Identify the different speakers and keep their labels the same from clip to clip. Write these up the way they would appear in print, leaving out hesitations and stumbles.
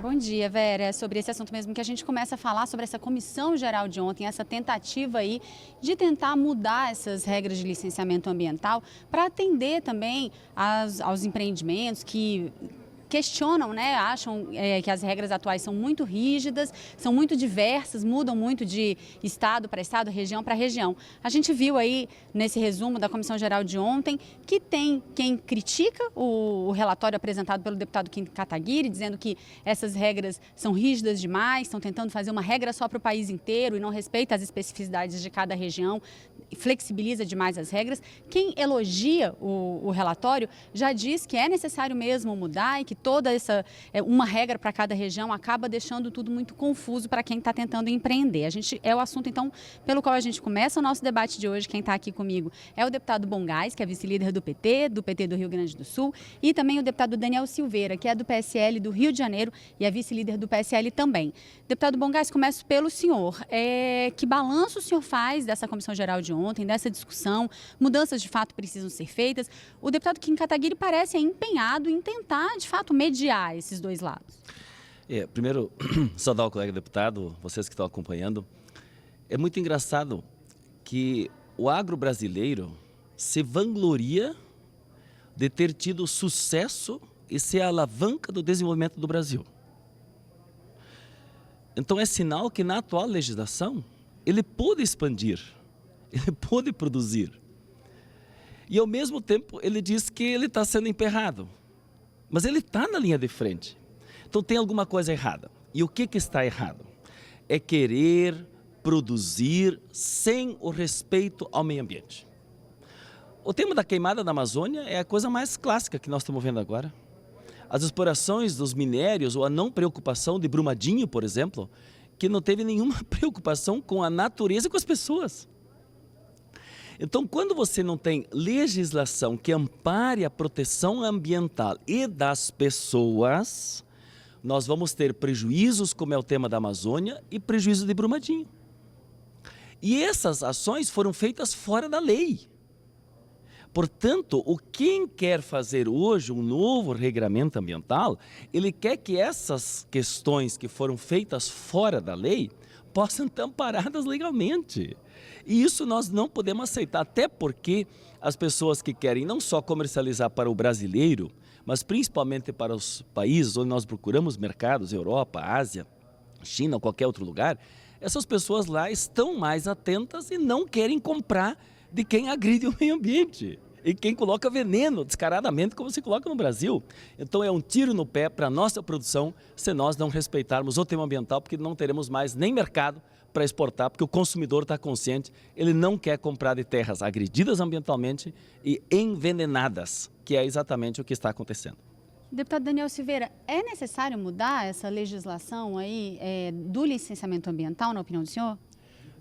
Speaker 1: Bom dia, Vera. É sobre esse assunto mesmo que a gente começa a falar sobre essa comissão geral de ontem, essa tentativa aí de tentar mudar essas regras de licenciamento ambiental para atender também aos empreendimentos que questionam, né, acham que as regras atuais são muito rígidas, são muito diversas, mudam muito de estado para estado, região para região. A gente viu aí nesse resumo da Comissão Geral de ontem que tem quem critica o relatório apresentado pelo deputado Kim Kataguiri, dizendo que essas regras são rígidas demais, estão tentando fazer uma regra só para o país inteiro e não respeita as especificidades de cada região, flexibiliza demais as regras. Quem elogia o relatório já diz que é necessário mesmo mudar e que toda essa uma regra para cada região acaba deixando tudo muito confuso para quem está tentando empreender. É o assunto, então, pelo qual a gente começa o nosso debate de hoje. Quem está aqui comigo é o deputado Bongás, que é vice-líder do PT do Rio Grande do Sul, e também o deputado Daniel Silveira, que é do PSL do Rio de Janeiro e é vice-líder do PSL também. Deputado Bongás, começo pelo senhor. Que balanço o senhor faz dessa Comissão Geral de ontem, dessa discussão? Mudanças de fato precisam ser feitas? O deputado Kim Kataguiri parece empenhado em tentar, de fato, mediar esses dois lados.
Speaker 2: Primeiro, saudar o colega deputado, vocês que estão acompanhando. É muito engraçado que o agro brasileiro se vangloria de ter tido sucesso e ser a alavanca do desenvolvimento do Brasil. Então é sinal que na atual legislação ele pôde expandir, ele pôde produzir. E ao mesmo tempo ele diz que ele está sendo emperrado. Mas ele está na linha de frente. Então tem alguma coisa errada. E o que está errado? É querer produzir sem o respeito ao meio ambiente. O tema da queimada da Amazônia é a coisa mais clássica que nós estamos vendo agora. As explorações dos minérios ou a não preocupação de Brumadinho, por exemplo, que não teve nenhuma preocupação com a natureza e com as pessoas. Então, quando você não tem legislação que ampare a proteção ambiental e das pessoas, nós vamos ter prejuízos, como é o tema da Amazônia, e prejuízo de Brumadinho. E essas ações foram feitas fora da lei. Portanto, quem quer fazer hoje um novo regramento ambiental, ele quer que essas questões que foram feitas fora da lei possam estar amparadas legalmente. E isso nós não podemos aceitar, até porque as pessoas que querem não só comercializar para o brasileiro, mas principalmente para os países onde nós procuramos mercados, Europa, Ásia, China ou qualquer outro lugar, essas pessoas lá estão mais atentas e não querem comprar de quem agride o meio ambiente e quem coloca veneno descaradamente como se coloca no Brasil. Então é um tiro no pé para a nossa produção se nós não respeitarmos o tema ambiental, porque não teremos mais nem mercado para exportar, porque o consumidor está consciente, ele não quer comprar de terras agredidas ambientalmente e envenenadas, que é exatamente o que está acontecendo.
Speaker 1: Deputado Daniel Silveira, é necessário mudar essa legislação aí do licenciamento ambiental, na opinião do senhor?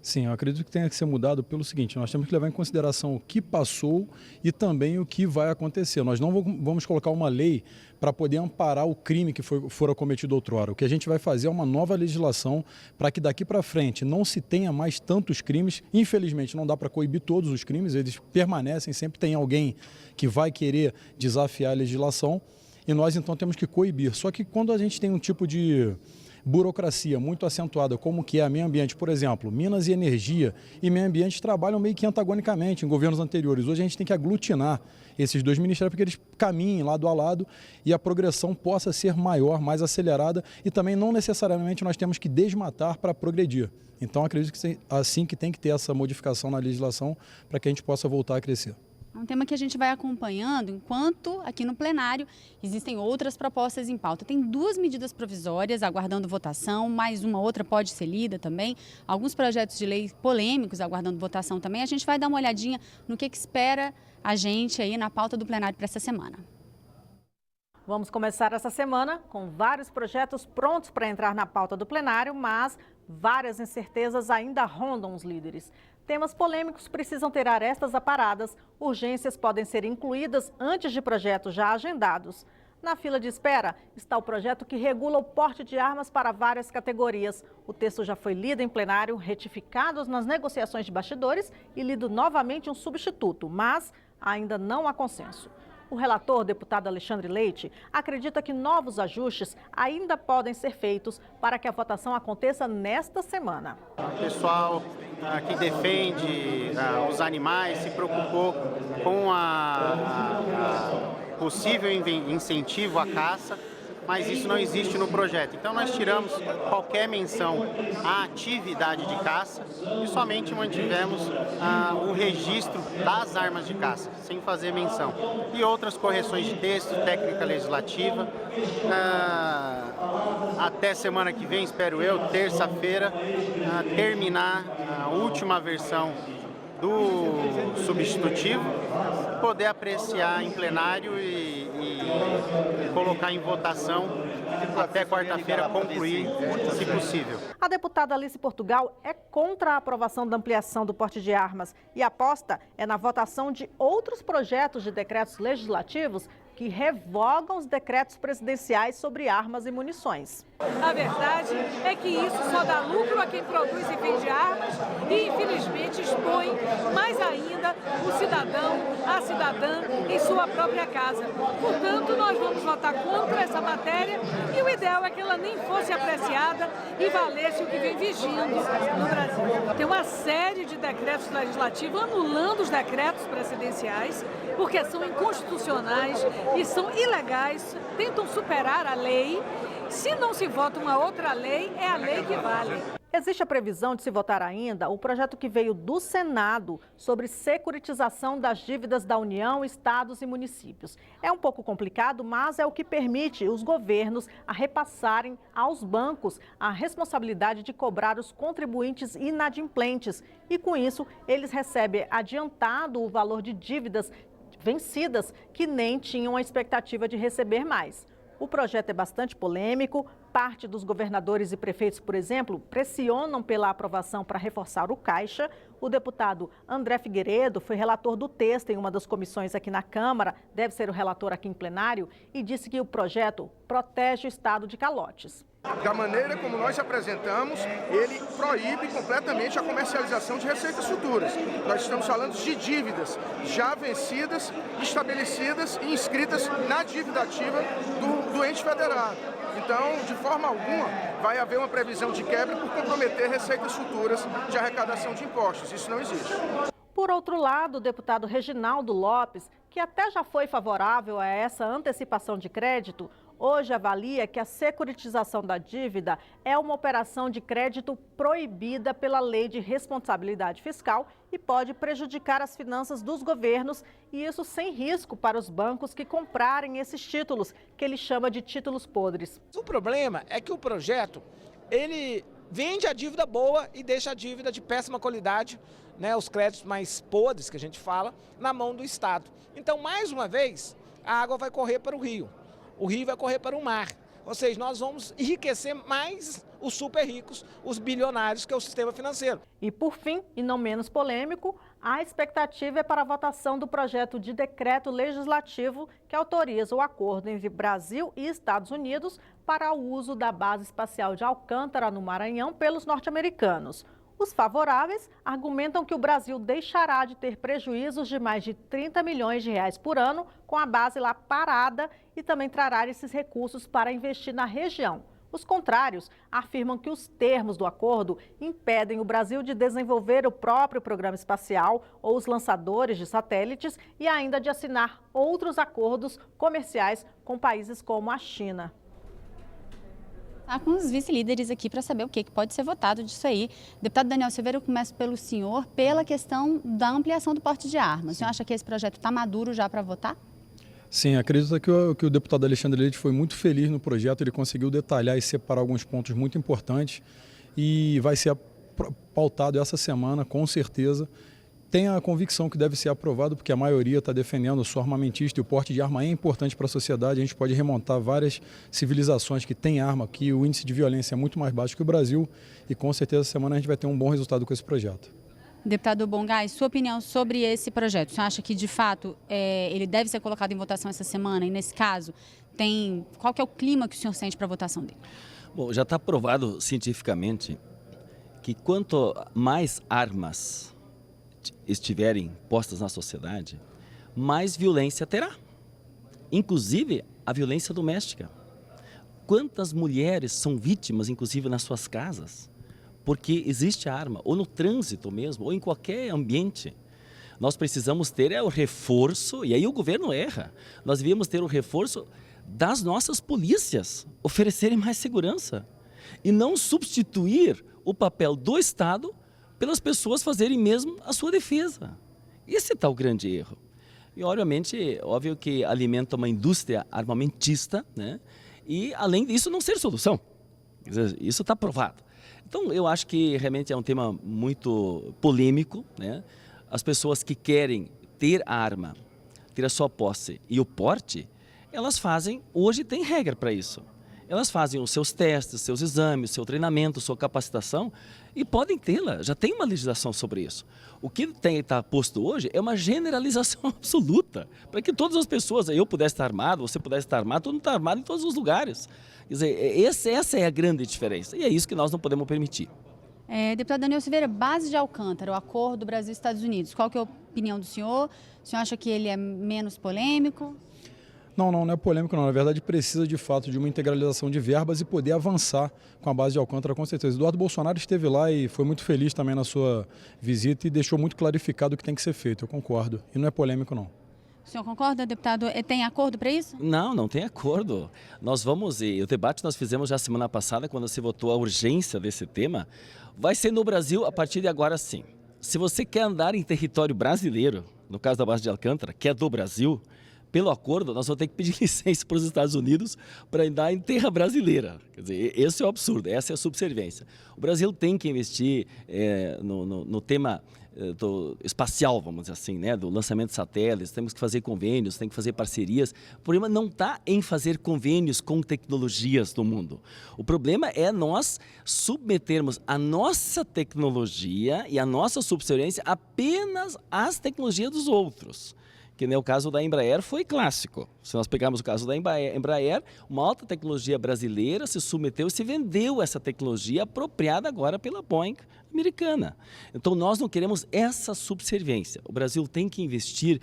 Speaker 3: Sim, eu acredito que tenha que ser mudado pelo seguinte: nós temos que levar em consideração o que passou e também o que vai acontecer. Nós não vamos colocar uma lei para poder amparar o crime que fora cometido outrora. O que a gente vai fazer é uma nova legislação para que daqui para frente não se tenha mais tantos crimes. Infelizmente não dá para coibir todos os crimes, eles permanecem, sempre tem alguém que vai querer desafiar a legislação e nós então temos que coibir. Só que quando a gente tem um tipo de burocracia muito acentuada, como que é meio ambiente, por exemplo, Minas e Energia e meio ambiente trabalham meio que antagonicamente em governos anteriores. Hoje a gente tem que aglutinar esses dois ministérios para que eles caminhem lado a lado e a progressão possa ser maior, mais acelerada e também não necessariamente nós temos que desmatar para progredir. Então acredito que assim que tem que ter essa modificação na legislação para que a gente possa voltar a crescer.
Speaker 1: É um tema que a gente vai acompanhando enquanto aqui no plenário existem outras propostas em pauta. Tem 2 medidas provisórias aguardando votação, mais uma outra pode ser lida também. Alguns projetos de lei polêmicos aguardando votação também. A gente vai dar uma olhadinha no que espera a gente aí na pauta do plenário para essa semana.
Speaker 4: Vamos começar essa semana com vários projetos prontos para entrar na pauta do plenário, mas várias incertezas ainda rondam os líderes. Temas polêmicos precisam ter arestas aparadas, urgências podem ser incluídas antes de projetos já agendados. Na fila de espera está o projeto que regula o porte de armas para várias categorias. O texto já foi lido em plenário, retificado nas negociações de bastidores e lido novamente um substituto, mas ainda não há consenso. O relator, deputado Alexandre Leite, acredita que novos ajustes ainda podem ser feitos para que a votação aconteça nesta semana.
Speaker 5: O pessoal que defende os animais se preocupou com a possível incentivo à caça, mas isso não existe no projeto. Então nós tiramos qualquer menção à atividade de caça e somente mantivemos o registro das armas de caça, sem fazer menção. E outras correções de texto, técnica legislativa. Até semana que vem, espero eu, terça-feira, terminar a última versão do substitutivo, poder apreciar em plenário e colocar em votação até quarta-feira, concluir, se possível.
Speaker 4: A deputada Alice Portugal é contra a aprovação da ampliação do porte de armas e aposta é na votação de outros projetos de decretos legislativos que revogam os decretos presidenciais sobre armas e munições.
Speaker 6: A verdade é que isso só dá lucro a quem produz e vende armas e, infelizmente, expõe mais ainda o cidadão, a cidadã, em sua própria casa. Portanto, nós vamos votar contra essa matéria e o ideal é que ela nem fosse apreciada e valesse o que vem vigindo no Brasil. Tem uma série de decretos legislativos anulando os decretos presidenciais, porque são inconstitucionais e são ilegais, tentam superar a lei. Se não se vota uma outra lei, é a lei que vale.
Speaker 4: Existe a previsão de se votar ainda o projeto que veio do Senado sobre securitização das dívidas da União, estados e municípios. É um pouco complicado, mas é o que permite os governos a repassarem aos bancos a responsabilidade de cobrar os contribuintes inadimplentes. E com isso, eles recebem adiantado o valor de dívidas vencidas que nem tinham a expectativa de receber mais. O projeto é bastante polêmico. Parte dos governadores e prefeitos, por exemplo, pressionam pela aprovação para reforçar o Caixa. O deputado André Figueiredo foi relator do texto em uma das comissões aqui na Câmara, deve ser o relator aqui em plenário, e disse que o projeto protege o estado de calotes.
Speaker 7: Da maneira como nós apresentamos, ele proíbe completamente a comercialização de receitas futuras. Nós estamos falando de dívidas já vencidas, estabelecidas e inscritas na dívida ativa do ente federado. Então, de forma alguma, vai haver uma previsão de quebra por comprometer receitas futuras de arrecadação de impostos. Isso não existe.
Speaker 4: Por outro lado, o deputado Reginaldo Lopes, que até já foi favorável a essa antecipação de crédito, hoje avalia que a securitização da dívida é uma operação de crédito proibida pela Lei de Responsabilidade Fiscal e pode prejudicar as finanças dos governos, e isso sem risco para os bancos que comprarem esses títulos, que ele chama de títulos podres.
Speaker 8: O problema é que o projeto, ele vende a dívida boa e deixa a dívida de péssima qualidade, né, os créditos mais podres, que a gente fala, na mão do Estado. Então, mais uma vez, a água vai correr para o rio. O rio vai correr para o mar. Ou seja, nós vamos enriquecer mais os super ricos, os bilionários, que é o sistema financeiro.
Speaker 4: E por fim, e não menos polêmico, a expectativa é para a votação do projeto de decreto legislativo que autoriza o acordo entre Brasil e Estados Unidos para o uso da base espacial de Alcântara, no Maranhão, pelos norte-americanos. Os favoráveis argumentam que o Brasil deixará de ter prejuízos de mais de 30 milhões de reais por ano com a base lá parada e também trará esses recursos para investir na região. Os contrários afirmam que os termos do acordo impedem o Brasil de desenvolver o próprio programa espacial ou os lançadores de satélites e ainda de assinar outros acordos comerciais com países como a China.
Speaker 1: Com os vice-líderes aqui para saber o que pode ser votado disso aí. Deputado Daniel Silveira, eu começo pelo senhor, pela questão da ampliação do porte de armas. O senhor acha que esse projeto está maduro já para votar?
Speaker 3: Sim, acredito que o deputado Alexandre Leite foi muito feliz no projeto, ele conseguiu detalhar e separar alguns pontos muito importantes e vai ser pautado essa semana, com certeza. Tenho a convicção que deve ser aprovado, porque a maioria está defendendo, sou armamentista e o porte de arma é importante para a sociedade. A gente pode remontar várias civilizações que têm arma aqui, o índice de violência é muito mais baixo que o Brasil e com certeza essa semana a gente vai ter um bom resultado com esse projeto.
Speaker 1: Deputado Bongai, sua opinião sobre esse projeto? Você acha que, de fato, ele deve ser colocado em votação essa semana? E, nesse caso, qual que é o clima que o senhor sente para a votação dele?
Speaker 2: Bom, já está provado cientificamente que quanto mais armas estiverem postas na sociedade, mais violência terá. inclusive a violência doméstica. Quantas mulheres são vítimas, inclusive nas suas casas, porque existe a arma, ou no trânsito mesmo, ou em qualquer ambiente. Nós precisamos ter o reforço, e aí o governo erra, nós devíamos ter o reforço das nossas polícias, oferecerem mais segurança, e não substituir o papel do Estado pelas pessoas fazerem mesmo a sua defesa. Esse está o grande erro. E, obviamente, óbvio que alimenta uma indústria armamentista, né? E, além disso, não ser solução. Isso está provado. Então, eu acho que realmente é um tema muito polêmico, né? As pessoas que querem ter a arma, ter a sua posse e o porte, elas fazem, hoje tem regra para isso. Elas fazem os seus testes, seus exames, seu treinamento, sua capacitação e podem tê-la, já tem uma legislação sobre isso. O que está posto hoje é uma generalização absoluta, para que todas as pessoas, eu pudesse estar armado, você pudesse estar armado, todo mundo está armado em todos os lugares. Quer dizer, essa é a grande diferença e é isso que nós não podemos permitir.
Speaker 1: Deputado Daniel Silveira, base de Alcântara, o acordo Brasil-Estados Unidos, qual que é a opinião do senhor? O senhor acha que ele é menos polêmico?
Speaker 3: Não é polêmico não. Na verdade, precisa de fato de uma integralização de verbas e poder avançar com a base de Alcântara, com certeza. Eduardo Bolsonaro esteve lá e foi muito feliz também na sua visita e deixou muito clarificado o que tem que ser feito. Eu concordo. E não é polêmico não.
Speaker 1: O senhor concorda, deputado? Tem acordo para isso?
Speaker 2: Não tem acordo. Nós vamos, e o debate nós fizemos já semana passada, quando se votou a urgência desse tema, vai ser no Brasil a partir de agora sim. Se você quer andar em território brasileiro, no caso da base de Alcântara, que é do Brasil, pelo acordo, nós vamos ter que pedir licença para os Estados Unidos para andar em terra brasileira. Quer dizer, esse é o absurdo, essa é a subserviência. O Brasil tem que investir no tema do espacial, vamos dizer assim, né? Do lançamento de satélites, temos que fazer convênios, tem que fazer parcerias. O problema não está em fazer convênios com tecnologias do mundo. O problema é nós submetermos a nossa tecnologia e a nossa subserviência apenas às tecnologias dos outros. Que nem o caso da Embraer foi clássico. Se nós pegarmos o caso da Embraer, uma alta tecnologia brasileira se submeteu e se vendeu essa tecnologia apropriada agora pela Boeing americana. Então nós não queremos essa subserviência. O Brasil tem que investir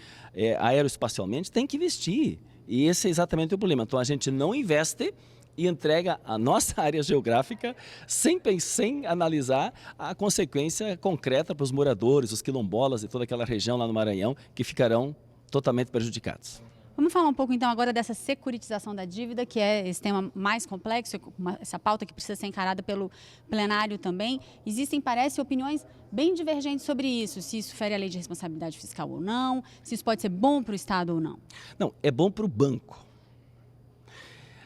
Speaker 2: aeroespacialmente, tem que investir. E esse é exatamente o problema. Então a gente não investe e entrega a nossa área geográfica sem analisar a consequência concreta para os moradores, os quilombolas e toda aquela região lá no Maranhão que ficarão totalmente prejudicados.
Speaker 1: Vamos falar um pouco então agora dessa securitização da dívida, que é esse tema mais complexo, essa pauta que precisa ser encarada pelo plenário também. Existem, parece, opiniões bem divergentes sobre isso, se isso fere a lei de responsabilidade fiscal ou não, se isso pode ser bom para o Estado ou não.
Speaker 2: Não, é bom para o banco.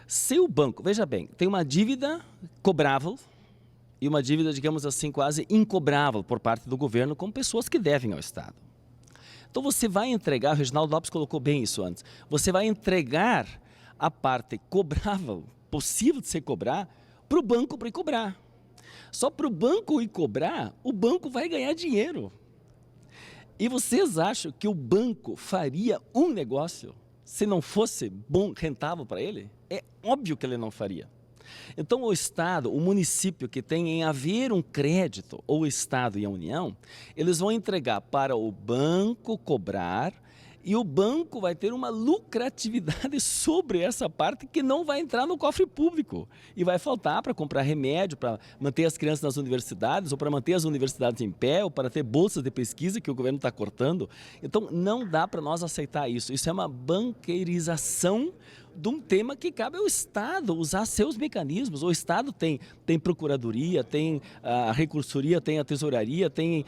Speaker 2: Se o banco, veja bem, tem uma dívida cobrável e uma dívida, digamos assim, quase incobrável por parte do governo com pessoas que devem ao Estado. Então você vai entregar, o Reginaldo Lopes colocou bem isso antes, você vai entregar a parte cobrável, possível de você cobrar, para o banco para ir cobrar. Só para o banco ir cobrar, o banco vai ganhar dinheiro. E vocês acham que o banco faria um negócio se não fosse bom, rentável para ele? É óbvio que ele não faria. Então o Estado, o município que tem em haver um crédito, ou o Estado e a União, eles vão entregar para o banco cobrar e o banco vai ter uma lucratividade sobre essa parte que não vai entrar no cofre público e vai faltar para comprar remédio, para manter as crianças nas universidades ou para manter as universidades em pé ou para ter bolsas de pesquisa que o governo está cortando. Então não dá para nós aceitar isso. Isso é uma banqueirização de um tema que cabe ao Estado usar seus mecanismos. O Estado tem procuradoria, tem a recursoria, tem a tesouraria, tem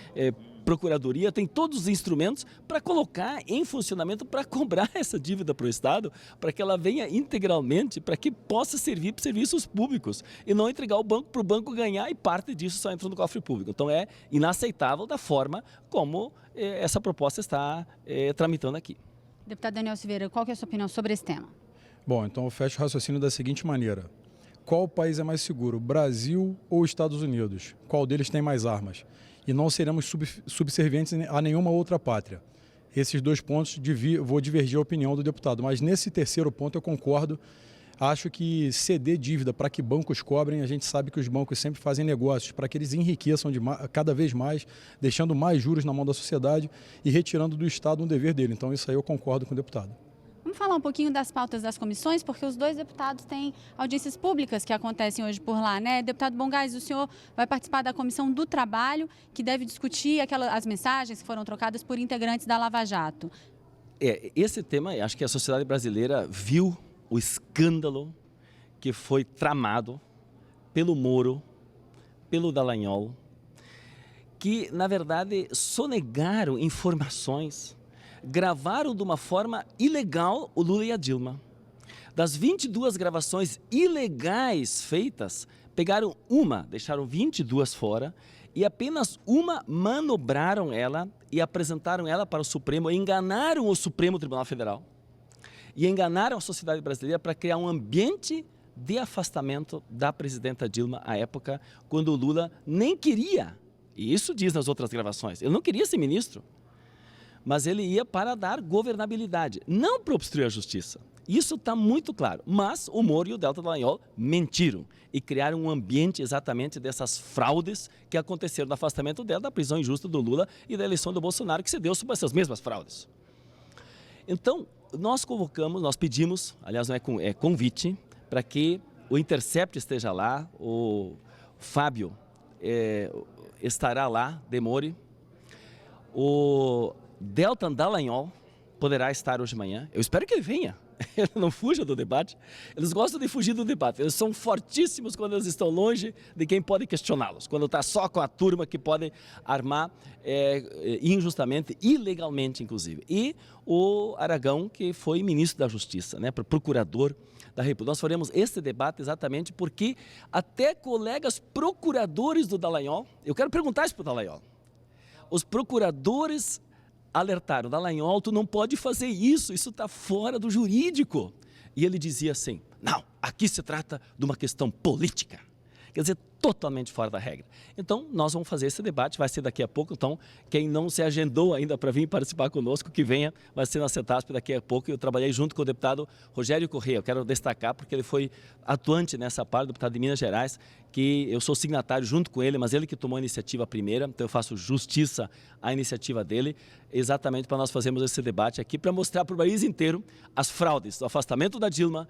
Speaker 2: procuradoria, tem todos os instrumentos para colocar em funcionamento, para cobrar essa dívida para o Estado, para que ela venha integralmente, para que possa servir para serviços públicos e não entregar o banco para o banco ganhar e parte disso só entra no cofre público. Então é inaceitável da forma como essa proposta está tramitando aqui.
Speaker 1: Deputado Daniel Silveira, qual que é a sua opinião sobre esse tema?
Speaker 3: Bom, então eu fecho o raciocínio da seguinte maneira. Qual país é mais seguro, Brasil ou Estados Unidos? Qual deles tem mais armas? E não seremos subservientes a nenhuma outra pátria. Esses dois pontos vou divergir a opinião do deputado, mas nesse terceiro ponto eu concordo. Acho que ceder dívida para que bancos cobrem, a gente sabe que os bancos sempre fazem negócios para que eles enriqueçam cada vez mais, deixando mais juros na mão da sociedade e retirando do Estado um dever dele. Então isso aí eu concordo com o deputado.
Speaker 1: Vamos falar um pouquinho das pautas das comissões, porque os dois deputados têm audiências públicas que acontecem hoje por lá, né? Deputado Bongás, o senhor vai participar da Comissão do Trabalho, que deve discutir as mensagens que foram trocadas por integrantes da Lava Jato.
Speaker 2: Esse tema, acho que a sociedade brasileira viu o escândalo que foi tramado pelo Moro, pelo Dallagnol, que, na verdade, sonegaram informações, gravaram de uma forma ilegal o Lula e a Dilma. Das 22 gravações ilegais feitas, pegaram uma, deixaram 22 fora, e apenas uma manobraram ela e apresentaram ela para o Supremo, enganaram o Supremo Tribunal Federal e enganaram a sociedade brasileira para criar um ambiente de afastamento da presidenta Dilma à época, quando o Lula nem queria, e isso diz nas outras gravações, ele não queria ser ministro, mas ele ia para dar governabilidade, não para obstruir a justiça. Isso está muito claro, mas o Moro e o Deltan Dallagnol mentiram e criaram um ambiente exatamente dessas fraudes que aconteceram no afastamento dela, da prisão injusta do Lula e da eleição do Bolsonaro, que se deu sobre essas mesmas fraudes. Então, nós convocamos, nós pedimos, aliás não é convite, para que o Intercept esteja lá, o Fábio estará lá, Demore, o Deltan Dallagnol poderá estar hoje de manhã. Eu espero que ele venha, ele não fuja do debate. Eles gostam de fugir do debate, eles são fortíssimos quando eles estão longe de quem pode questioná-los, quando está só com a turma que pode armar injustamente, ilegalmente inclusive. E o Aragão, que foi ministro da Justiça, né, procurador da República. Nós faremos este debate exatamente porque até colegas procuradores do Dallagnol, eu quero perguntar isso para o Dallagnol, os procuradores alertaram, Dallagnol, tu não pode fazer isso está fora do jurídico. E ele dizia assim, não, aqui se trata de uma questão política. Quer dizer, totalmente fora da regra. Então, nós vamos fazer esse debate, vai ser daqui a pouco. Então, quem não se agendou ainda para vir participar conosco, que venha, vai ser na CETASP daqui a pouco. Eu trabalhei junto com o deputado Rogério Corrêa. Eu quero destacar porque ele foi atuante nessa parte, deputado de Minas Gerais, que eu sou signatário junto com ele, mas ele que tomou a iniciativa primeira, então eu faço justiça à iniciativa dele, exatamente para nós fazermos esse debate aqui, para mostrar para o país inteiro as fraudes, o afastamento da Dilma,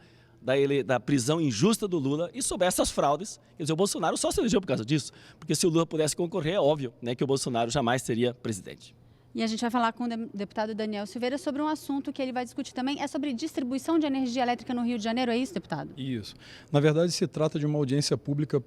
Speaker 2: da prisão injusta do Lula e sobre essas fraudes. Quer dizer, o Bolsonaro só se elegeu por causa disso, porque se o Lula pudesse concorrer, é óbvio, né, que o Bolsonaro jamais seria presidente.
Speaker 1: E a gente vai falar com o deputado Daniel Silveira sobre um assunto que ele vai discutir também, é sobre distribuição de energia elétrica no Rio de Janeiro, é isso, deputado?
Speaker 3: Isso. Na verdade, se trata de uma audiência pública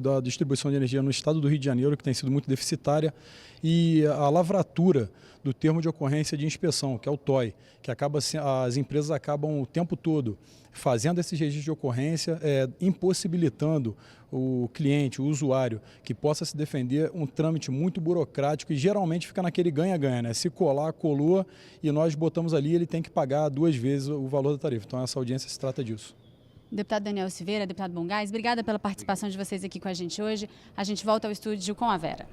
Speaker 3: da distribuição de energia no estado do Rio de Janeiro, que tem sido muito deficitária, e a lavratura do termo de ocorrência de inspeção, que é o TOI, que as empresas acabam o tempo todo fazendo esses registros de ocorrência, impossibilitando o cliente, o usuário, que possa se defender, um trâmite muito burocrático e geralmente fica naquele ganha-ganha, né? Se colar, colou e nós botamos ali, ele tem que pagar 2 vezes o valor da tarifa. Então essa audiência se trata disso.
Speaker 1: Deputado Daniel Silveira, deputado Bongás, obrigada pela participação de vocês aqui com a gente hoje. A gente volta ao estúdio com a Vera.